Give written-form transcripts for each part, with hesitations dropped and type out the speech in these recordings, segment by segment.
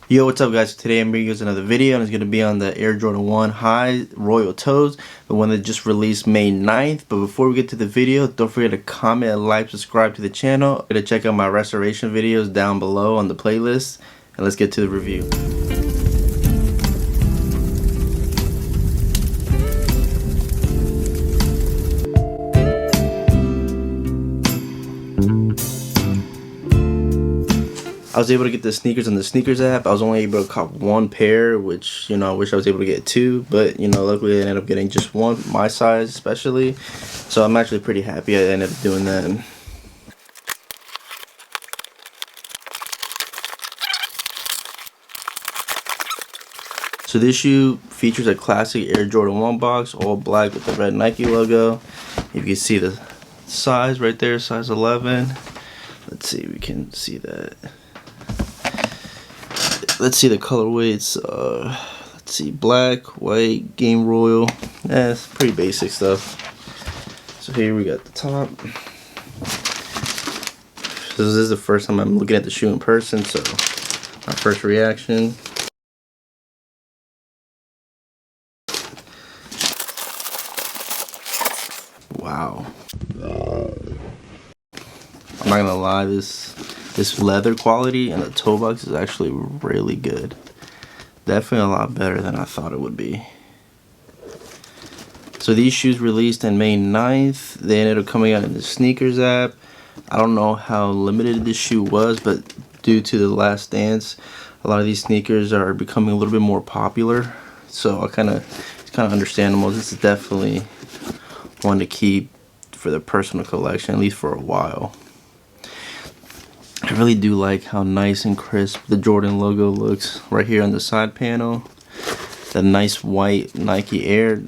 Yo, what's up guys? Today I'm bringing you guys another video and it's going to be on the Air Jordan 1 High Royal Toes, the one that just released May 9th. But before we get to the video, don't forget to comment, like, subscribe to the channel. To check out my restoration videos down below on the playlist. And let's get to the review. I was able to get the sneakers on the sneakers app. I was only able to cop one pair, which, I wish I was able to get two, but, luckily I ended up getting just one, my size especially. So I'm actually pretty happy I ended up doing that. So this shoe features a classic Air Jordan 1 box, all black with the red Nike logo. You can see the size right there, size 11. Let's see if we can see that. Let's see the colorway. It's let's see, black, white, game royal. It's pretty basic stuff. So here we got the top. This is the first time I'm looking at the shoe in person, so my first reaction. Wow. I'm not gonna lie, this leather quality and the toe box is actually really good. Definitely a lot better than I thought it would be. So these shoes released on May 9th. They ended up coming out in the sneakers app. I don't know how limited this shoe was, but due to the Last Dance, a lot of these sneakers are becoming a little bit more popular. So it's kind of understandable. This is definitely one to keep for the personal collection, at least for a while. I really do like how nice and crisp the Jordan logo looks right here on the side panel. The nice white Nike Air,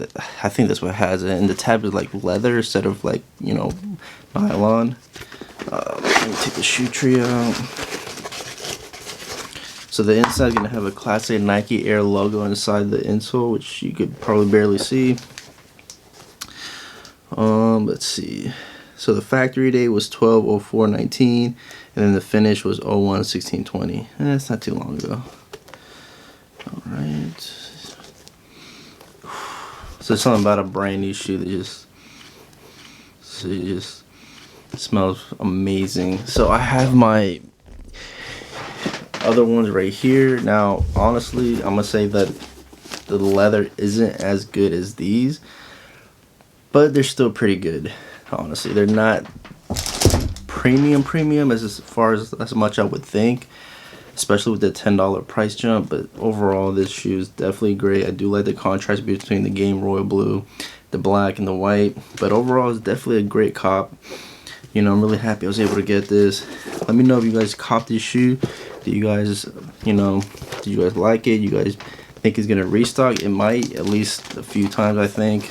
I think that's what has it. And the tab is like leather instead of like, nylon. Let me take the shoe tree out. So the inside is going to have a classic Nike Air logo inside the insole, which you could probably barely see. Let's see. So the factory date was 12/04/19, and then the finish was 01/16/20. It's not too long ago. All right. So it's something about a brand new shoe that just smells amazing. So I have my other ones right here. Now, honestly, I'm gonna say that the leather isn't as good as these, but they're still pretty good. Honestly, they're not premium as far as much I would think, especially with the $10 price jump. But overall, this shoe is definitely great. I do like the contrast between the game royal blue, the black, and the white. But overall, it's definitely a great cop. I'm really happy I was able to get this. Let me know if you guys copped this shoe. Do you guys, did you guys like it? You guys think it's gonna restock? It might, at least a few times, I think.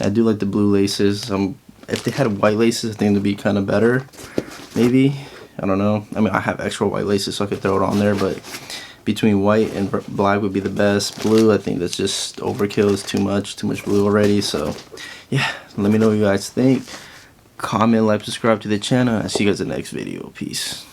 I do like the blue laces. If they had white laces, I think it'd be kind of better. Maybe. I don't know. I mean, I have extra white laces, so I could throw it on there. But between white and black would be the best. Blue, I think that's just overkill. It's too much blue already. So, yeah. Let me know what you guys think. Comment, like, subscribe to the channel. I'll see you guys in the next video. Peace.